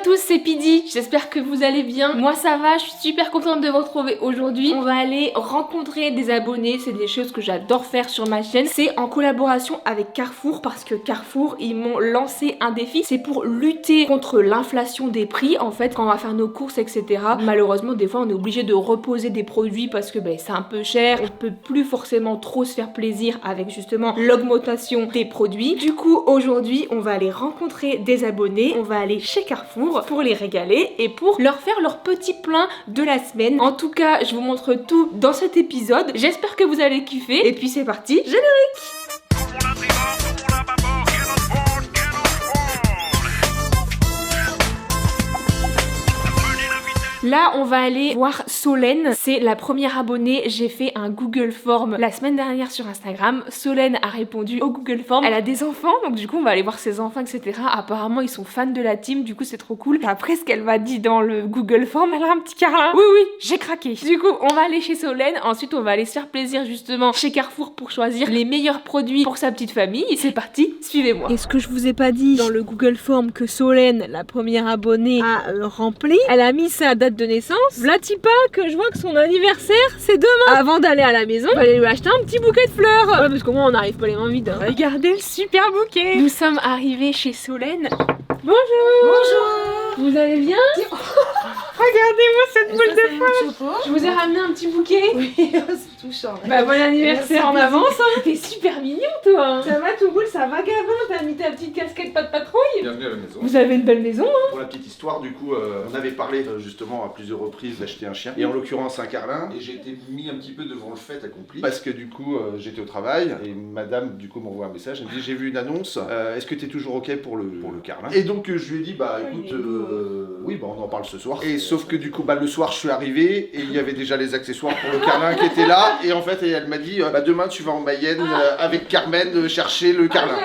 tous, c'est Pidi, j'espère que vous allez bien. Moi ça va, je suis super contente de vous retrouver aujourd'hui. On va aller rencontrer des abonnés, c'est des choses que j'adore faire sur ma chaîne. C'est en collaboration avec Carrefour parce que Carrefour, ils m'ont lancé un défi. C'est pour lutter contre l'inflation des prix. En fait, quand on va faire nos courses, etc. Malheureusement, des fois, on est obligé de reposer des produits parce que c'est un peu cher. On peut plus forcément trop se faire plaisir avec justement l'augmentation des produits. Du coup, aujourd'hui, on va aller rencontrer des abonnés. On va aller chez Carrefour pour les régaler et pour leur faire leur petit plein de la semaine. En tout cas, je vous montre tout dans cet épisode. J'espère que vous allez kiffer. Et puis c'est parti, générique! Là, on va aller voir Solène. C'est la première abonnée. J'ai fait un Google Form la semaine dernière sur Instagram. Solène a répondu au Google Form. Elle a des enfants, donc du coup, on va aller voir ses enfants, etc. Apparemment, ils sont fans de la team. Du coup, c'est trop cool. Après ce qu'elle m'a dit dans le Google Form, elle a un petit carlin. Oui, oui, j'ai craqué. Du coup, on va aller chez Solène. Ensuite, on va aller se faire plaisir justement chez Carrefour pour choisir les meilleurs produits pour sa petite famille. C'est parti, suivez-moi. Est-ce que je vous ai pas dit dans le Google Form que Solène, la première abonnée, a rempli? Elle a mis sa date de naissance. Vlatipa, que je vois que son anniversaire c'est demain. Avant d'aller à la maison, on va aller lui acheter un petit bouquet de fleurs. Ouais, parce qu'au moins on n'arrive pas les mains vides. Hein. Regardez le super bouquet. Nous sommes arrivés chez Solène. Bonjour. Bonjour. Vous allez bien? Regardez-moi cette boule de fleurs. Je vous ai ramené un petit bouquet. Oui, c'est touchant. Bah bon anniversaire en avance. Hein. T'es super mignon toi. Ça va tout cool, ça va Gavin. T'as mis ta petite casquette pas de patrouille. Bienvenue à la maison. Vous avez une belle maison. Hein. Pour la petite histoire, du coup, on avait parlé justement à plusieurs reprises d'acheter un chien. Et en l'occurrence un carlin. Et j'ai été mis un petit peu devant le fait accompli. Parce que du coup, j'étais au travail. Et madame, du coup, m'envoie un message. Elle me dit, j'ai vu une annonce. Est-ce que t'es toujours ok pour le carlin? Et donc, je lui ai dit, bah écoute, oui, bah on en parle ce soir. Et sauf que du coup, bah le soir, je suis arrivé. Et il y avait déjà les accessoires pour le carlin qui étaient là. Et en fait, elle m'a dit, bah demain, tu vas en Mayenne avec Carmen chercher le carlin.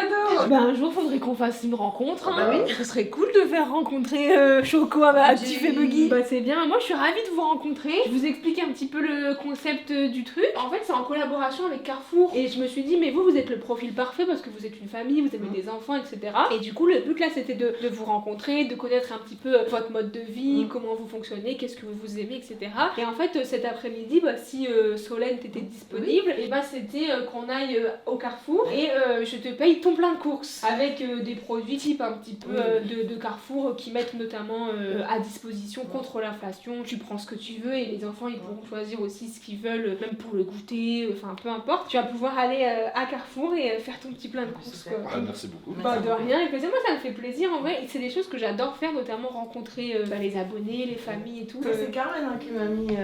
Bah un jour faudrait qu'on fasse une rencontre. Hein. Bah oui. Ce serait cool de faire rencontrer Choco à Tiff et Buggy. Bah c'est bien, moi je suis ravie de vous rencontrer. Je vous explique un petit peu le concept du truc. En fait c'est en collaboration avec Carrefour. Et je me suis dit mais vous êtes le profil parfait parce que vous êtes une famille, vous avez des enfants, etc. Et du coup le but là c'était de vous rencontrer, de connaître un petit peu votre mode de vie, comment vous fonctionnez, qu'est-ce que vous aimez, etc. Et en fait cet après-midi, bah, si Solène t'était disponible, et bah c'était qu'on aille au Carrefour et je te paye ton plein de courses avec des produits type un petit peu de Carrefour qui mettent notamment à disposition contre l'inflation. Tu prends ce que tu veux et les enfants ils pourront choisir aussi ce qu'ils veulent, même pour le goûter, enfin peu importe. Tu vas pouvoir aller à Carrefour et faire ton petit plein de courses quoi. Ah, merci beaucoup. Bah de rien, et moi ça me fait plaisir en vrai, et c'est des choses que j'adore faire, notamment rencontrer les abonnés, les familles et tout. C'est Carmen hein, qui m'a mis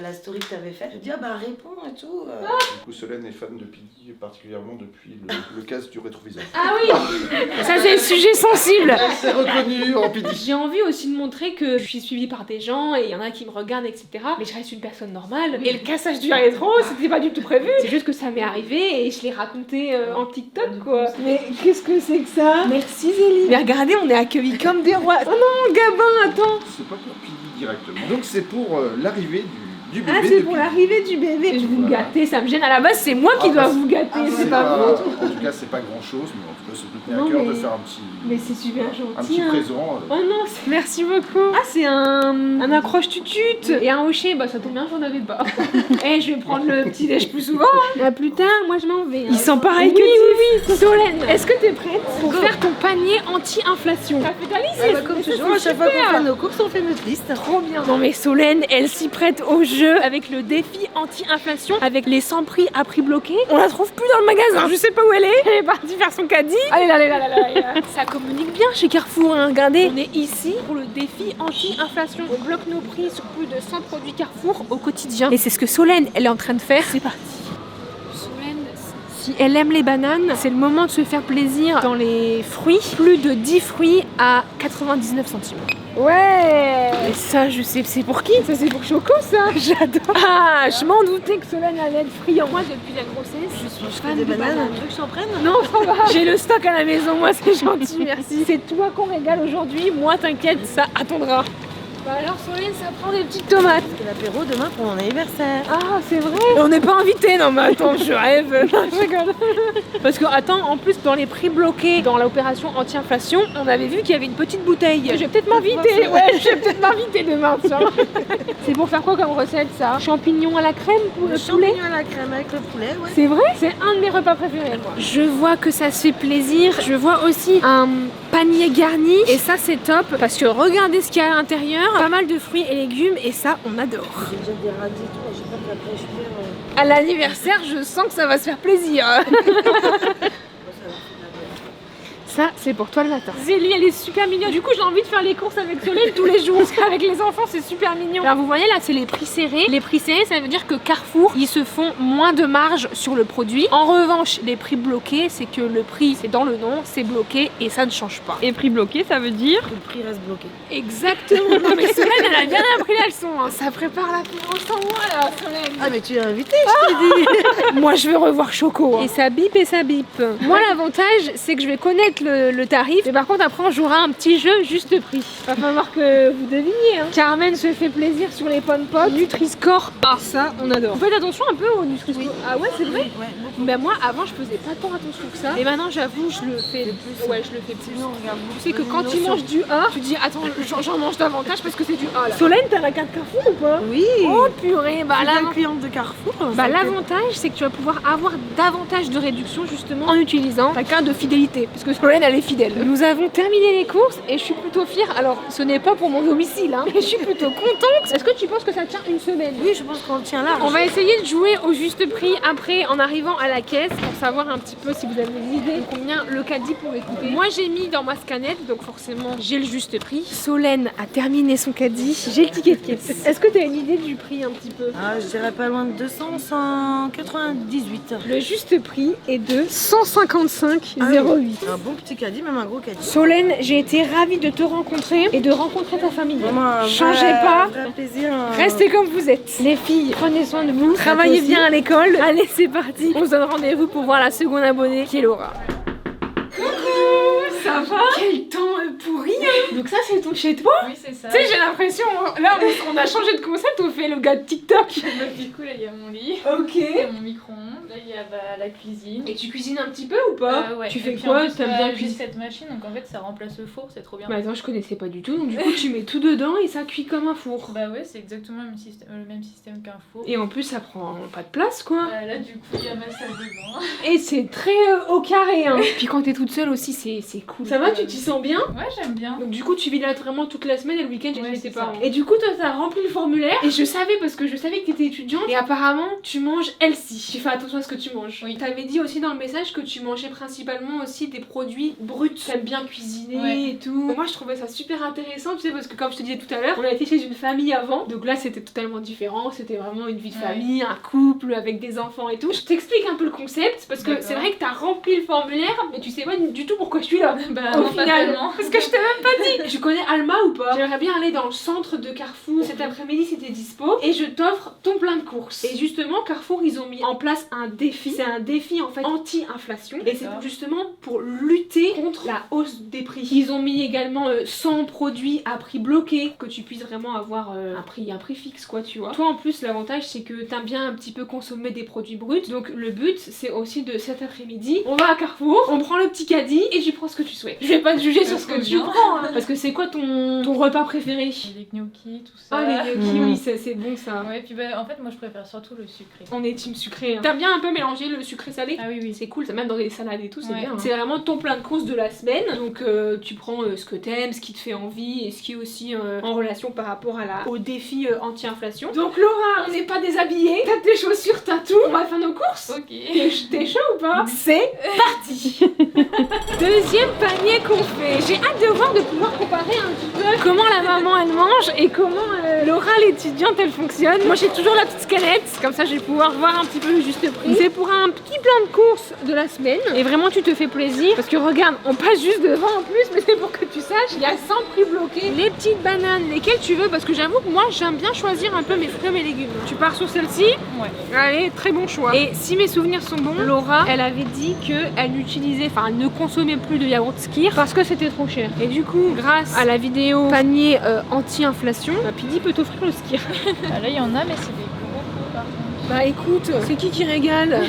la story que t'avais faite. Je dis ah bah réponds et tout. Du coup Solène est fan de Pidi particulièrement depuis le casque du rétroviseur. Ah oui. Ça c'est le sujet sensible. C'est reconnu en Pidi. J'ai envie aussi de montrer que je suis suivie par des gens et il y en a qui me regardent, etc. Mais je reste une personne normale. Et le cassage du rétro, c'était pas du tout prévu. C'est juste que ça m'est arrivé et je l'ai raconté en TikTok quoi. Mais qu'est-ce que c'est que ça? Merci Zélie. Mais regardez, on est accueillis comme des rois. Oh non, Gabin, attends. C'est pas pour Pidi directement. Donc c'est pour l'arrivée du bébé. Ah, c'est pour l'arrivée du bébé. Je vais vous gâter, ça me gêne. À la base, c'est moi qui dois vous gâter, c'est pas vous. En tout cas, c'est pas grand chose, mais en tout cas, ça me tenait à cœur de faire un petit. Mais c'est super gentil. Un petit présent. Oh non, merci beaucoup. Ah, c'est un accroche tutute et un hocher. Bah, ça tombe bien, j'en avais pas. Eh, je vais prendre le petit déj plus souvent. À plus tard, moi je m'en vais. Ils sont pareils que oui. Solène, est-ce que t'es prête pour faire ton panier anti-inflation? T'as fait ta liste? Bah, comme toujours, à chaque fois qu'on fait nos courses, on fait notre liste. Trop bien. Non mais Solène, elle s'y prête au jeu avec le défi anti-inflation, avec les 100 prix à prix bloqué. On la trouve plus dans le magasin, je sais pas où elle est. Elle est partie faire son caddie. Allez là. Ça communique bien chez Carrefour, hein. Regardez. On est ici pour le défi anti-inflation. On bloque nos prix sur plus de 100 produits Carrefour au quotidien. Et c'est ce que Solène, elle est en train de faire. C'est parti. Solène, si elle aime les bananes, c'est le moment de se faire plaisir dans les fruits. Plus de 10 fruits à 99 centimes. Ouais. Et ça, je sais, c'est pour qui? Ça, c'est pour Choco, ça. J'adore. Ah, je m'en doutais que Solène allait être friand. Moi, depuis la grossesse, je suis fan de bananes. Tu veux que je t'en prenne? Non, ça va. J'ai le stock à la maison, moi, c'est gentil, merci. C'est toi qu'on régale aujourd'hui. Moi, t'inquiète, ça attendra. Bah alors Solène, ça prend des petites tomates. C'est l'apéro demain pour mon anniversaire. Ah, c'est vrai. On n'est pas invité, non mais attends, je rêve. Non, je rigole. Parce que attends, en plus dans les prix bloqués dans l'opération anti-inflation, on avait vu qu'il y avait une petite bouteille. Je vais peut-être m'inviter. Ouais, je vais peut-être m'inviter demain, tiens. C'est pour faire quoi comme recette ça? Champignons à la crème pour le poulet? Champignons à la crème avec le poulet, ouais. C'est vrai? C'est un de mes repas préférés, moi. Je vois que ça se fait plaisir. Je vois aussi un panier garni et ça c'est top parce que regardez ce qu'il y a à l'intérieur, pas mal de fruits et légumes et ça on adore. J'ai déjà des radis et tout, j'ai pas de la pêche faire. À l'anniversaire, je sens que ça va se faire plaisir. Ça, c'est pour toi le matin. Zélie, elle est super mignonne. Du coup, j'ai envie de faire les courses avec Solène tous les jours. Parce qu'avec les enfants, c'est super mignon. Alors, vous voyez là, c'est les prix serrés. Les prix serrés, ça veut dire que Carrefour, ils se font moins de marge sur le produit. En revanche, les prix bloqués, c'est que le prix, c'est dans le nom, c'est bloqué et ça ne change pas. Et prix bloqué, ça veut dire Le prix reste bloqué. Exactement. Non, mais Solène, elle a bien appris la leçon. Hein. Ça prépare l'apéro sans moi, là, Solène. Ah, mais tu es invité, je t'ai dit. Moi, je veux revoir Choco. Hein. Et ça bip et ça bip. Moi, l'avantage, c'est que je vais connaître le tarif. Mais par contre, après, on jouera un petit jeu juste prix. Va falloir que vous deviniez. Hein. Carmen se fait plaisir sur les pommes potes. Nutri-Score A. Ça, on adore. Vous faites attention un peu au Nutri-Score. Oui. Ah ouais, c'est vrai? Ouais, beaucoup. Ben moi, avant, je faisais pas tant attention que ça. Et maintenant, j'avoue, je le fais plus. Ouais, je le fais plus. Sinon, regarde, Tu sais que quand tu manges du A, tu dis attends, j'en mange davantage parce que c'est du A là. Solène, t'as la carte Carrefour ou pas? Oui. Oh purée, bah Je là. suis une cliente de Carrefour. Bah l'avantage c'est que tu vas pouvoir avoir davantage de réduction justement en utilisant ta carte de fidélité parce que Solène elle est fidèle. Nous avons terminé les courses et je suis plutôt fière. Alors ce n'est pas pour mon domicile hein, mais je suis plutôt contente. Est-ce que tu penses que ça tient une semaine? Oui, je pense qu'on le tient large. On va essayer de jouer au juste prix après en arrivant à la caisse pour savoir un petit peu si vous avez une idée de combien le caddie pourrait coûter. Moi j'ai mis dans ma scanette donc forcément j'ai le juste prix. Solène a terminé son caddie. J'ai le ticket de caisse. Est-ce que tu as une idée du prix un petit peu? Ah, je dirais pas loin de 200, 198. Le juste prix est de 155,08. Un bon petit caddie, même un gros caddie. Solène, j'ai été ravie de te rencontrer et de rencontrer ta famille. Vraiment un Changez vrai- pas. vrai plaisir. Restez comme vous êtes. Les filles, prenez soin de vous. Travaillez aussi. bien à l'école. Allez, c'est parti. On se donne rendez-vous pour voir la seconde abonnée qui est Laura. Coucou, ça va? Quel temps pourri hein. Donc ça c'est ton chez toi? Oui, c'est ça. Tu sais j'ai l'impression, là on a changé de concept, on fait le gars de TikTok. Du coup, là, il y a mon lit, Ok. il y a mon micro-ondes, là, il y a la cuisine. Et tu cuisines un petit peu ou pas? Ouais. Tu Et fais puis, quoi? en plus, T'aimes bien j'ai cuisiner? cette machine, donc en fait, ça remplace le four, c'est trop bien. Bah attends, je connaissais pas du tout, donc du coup tu mets tout dedans et ça cuit comme un four. Bah ouais, c'est exactement le même système qu'un four. Et en plus ça prend pas de place quoi. Là, du coup, il y a ma salle de bain. Et c'est très au carré hein. Puis quand t'es toute seule aussi c'est cool. Ça va, tu t'y sens bien? Ouais, j'aime bien. Donc du coup tu vis là vraiment toute la semaine et le week-end j'ai Ouais, tes c'est parents. ça. Et du coup toi t'as rempli le formulaire et je savais parce que je savais que t'étais étudiante et apparemment tu manges healthy. Tu fais attention à ce que tu manges. Oui. T'avais dit aussi dans le message que tu mangeais principalement aussi des produits bruts. T'aimes bien cuisiner Ouais. et tout. Moi je trouvais ça super intéressant tu sais parce que comme je te disais tout à l'heure, on a été chez une famille avant. Donc là c'était totalement différent. C'était vraiment une vie de Ouais. famille, un couple avec des enfants et tout. Je t'explique un peu le concept parce que D'accord. c'est vrai que t'as rempli le formulaire mais tu sais pas du tout pourquoi je suis là. Bah, Au non, pas final, tellement. parce que je t'ai même pas dit. Tu connais Alma ou pas? J'aimerais bien aller dans le centre de Carrefour cet après-midi si t'es dispo et je t'offre ton plein de courses. Et justement Carrefour ils ont mis en place un défi. C'est un défi en fait anti-inflation et c'est D'accord. justement pour lutter contre la hausse des prix. Ils ont mis également 100 produits à prix bloqué que tu puisses vraiment avoir un prix fixe quoi tu vois. Toi en plus l'avantage c'est que t'aimes bien un petit peu consommer des produits bruts donc le but c'est aussi de cet après-midi on va à Carrefour, on prend le petit caddie et tu prends ce que tu souhaites. Je vais pas te juger sur ce que Trop tu bien. prends hein, parce que c'est quoi ton repas préféré? Les gnocchis, tout ça. Ah les gnocchis Mhm. oui c'est bon ça. Ouais, puis bah, en fait, moi, je préfère surtout le sucré. On est team sucré. Hein. T'aimes bien un peu mélanger le sucré salé? Ah oui, oui. C'est cool, ça même dans les salades et tout, c'est Ouais. bien. Hein. C'est vraiment ton plein de courses de la semaine. Donc tu prends ce que t'aimes, ce qui te fait envie et ce qui est aussi en relation par rapport au défi anti-inflation. Donc Laura, on n'est pas déshabillés. T'as tes chaussures, t'as tout. On va faire nos courses. Ok. T'es chaud ou pas? C'est parti. Deuxième panier qu'on fait. J'ai hâte de voir, de pouvoir comparer un petit peu comment la maman elle mange et comment Laura l'étudiante elle fonctionne. Moi j'ai toujours la petite scanette, comme ça je vais pouvoir voir un petit peu le juste prix. C'est pour un petit plein de courses de la semaine et vraiment tu te fais plaisir parce que regarde, on passe juste devant en plus mais c'est pour que tu saches, il y a 100 prix bloqués. Les petites bananes, lesquelles tu veux parce que j'avoue que moi j'aime bien choisir un peu mes fruits et mes légumes. Tu pars sur celle-ci? Ouais. Allez, très bon choix. Et si mes souvenirs sont bons, Laura, elle avait dit qu'elle n'utilisait, enfin, elle ne consommait plus de yaourt Skyr parce que c'était trop cher. Et du coup, grâce à la vidéo panier abonné anti-inflation, Pidi peut t'offrir le skier. Ah, là, il y en a, mais c'est des gros pots par contre. Bah écoute, c'est qui régale?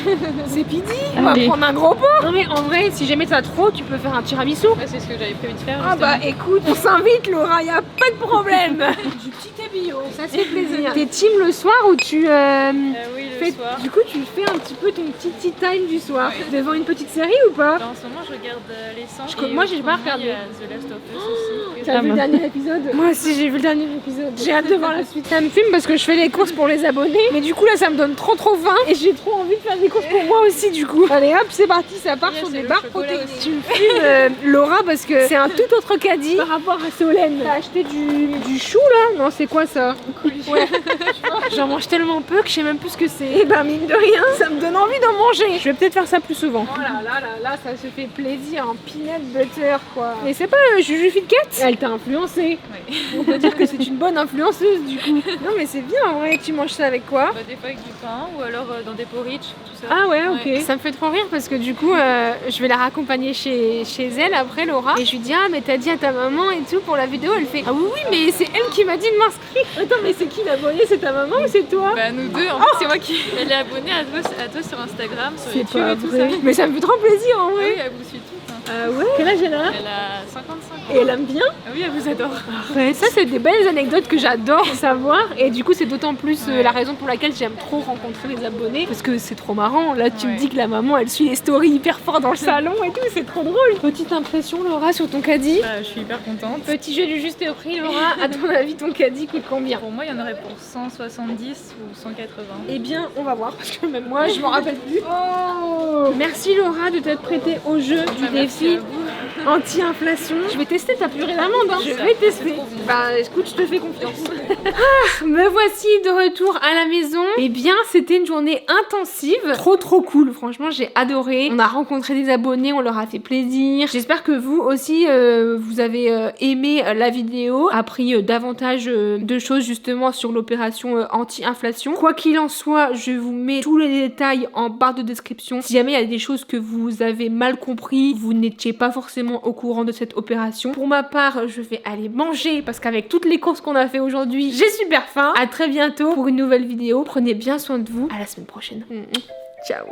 C'est Pidi. On va Allez. prendre un gros pot. Non mais en vrai, si jamais t'as trop, tu peux faire un tiramisu. Ouais, c'est ce que j'avais prévu de faire. Ah bah écoute, on s'invite Laura, y a pas de problème. Du petit cabillaud, ça se fait plaisir. T'es team le soir ou tu Oui, le soir. Du coup tu fais un petit peu ton petit tea time du soir. Ouais. Devant une petite série ou pas? Là, en ce moment, je regarde les 100. Moi, j'ai pas regardé. Il y a The Last of Us aussi. T'as vu le dernier épisode? Moi aussi j'ai vu le dernier épisode. J'ai hâte de voir la suite. Ça me fume parce que je fais les courses pour les abonnés. Mais du coup là ça me donne trop faim et j'ai trop envie de faire des courses pour moi aussi du coup. Allez hop c'est parti, ça part sur c'est des le barres chocolat protéinées. aussi. Tu me fumes Laura parce que c'est un tout autre caddie par rapport à Solène. T'as acheté du chou là? Non c'est quoi ça? Ouais. J'en mange tellement peu que je sais même plus ce que c'est. Et bah mine de rien, ça me donne envie d'en manger. Je vais peut-être faire ça plus souvent. Oh là, ça se fait plaisir en peanut butter quoi. Mais c'est pas Juju Fitcat? Elle t'a influencé. Oui. On peut dire que c'est une bonne influenceuse du coup. Non mais c'est bien en vrai que tu manges ça avec quoi? Bah, des fois avec du pain ou alors dans des porridge, tout ça. Ah ouais ok. Ça me fait trop rire parce que du coup je vais la raccompagner chez elle après Laura. Et je lui dis ah mais t'as dit à ta maman et tout pour la vidéo. Elle fait ah oui mais c'est elle qui m'a dit de m'inscrire. Attends mais c'est qui l'abonné? C'est ta maman ou c'est toi? Bah nous deux, en fait, c'est moi qui. Elle est abonnée à toi sur Instagram, sur C'est YouTube pas et tout vrai. ça. Mais ça me fait trop plaisir en Ah vrai. oui, elle vous suit toutes. Hein. Ah ouais. Quel âge elle a? Elle a 55 ans. Et elle aime bien? Ah oui, elle vous adore. Arrête. Ça c'est des belles anecdotes que j'adore savoir et du coup c'est d'autant plus la raison pour laquelle j'aime trop rencontrer les abonnés parce que c'est trop marrant. Là tu me Ouais. dis que la maman elle suit les stories hyper fort dans le salon et tout, c'est trop drôle. Petite impression Laura sur ton caddie. Bah, je suis hyper contente. Petit jeu du juste prix Laura, à ton avis ton caddie coûte combien? Pour moi, il y en aurait pour 170 ou 180. Eh bien on va voir parce que même moi je m'en rappelle plus. Oh merci Laura de t'être prêtée au jeu du Bah, merci défi à vous. anti-inflation. Je vais tester ta purée d'amande. Hein. Je vais tester. trop bon. Bah écoute, je te fais confiance. Me voici de retour à la maison. Eh bien, c'était une journée intensive. Trop cool. Franchement, j'ai adoré. On a rencontré des abonnés, on leur a fait plaisir. J'espère que vous aussi, vous avez aimé la vidéo, appris davantage de choses justement sur l'opération anti-inflation. Quoi qu'il en soit, je vous mets tous les détails en barre de description. Si jamais il y a des choses que vous avez mal compris, vous n'étiez pas forcément au courant de cette opération. Pour ma part, je vais aller manger parce qu'avec toutes les courses qu'on a fait aujourd'hui, j'ai super faim. À très bientôt pour une nouvelle vidéo. Prenez bien soin de vous. À la semaine prochaine. Ciao.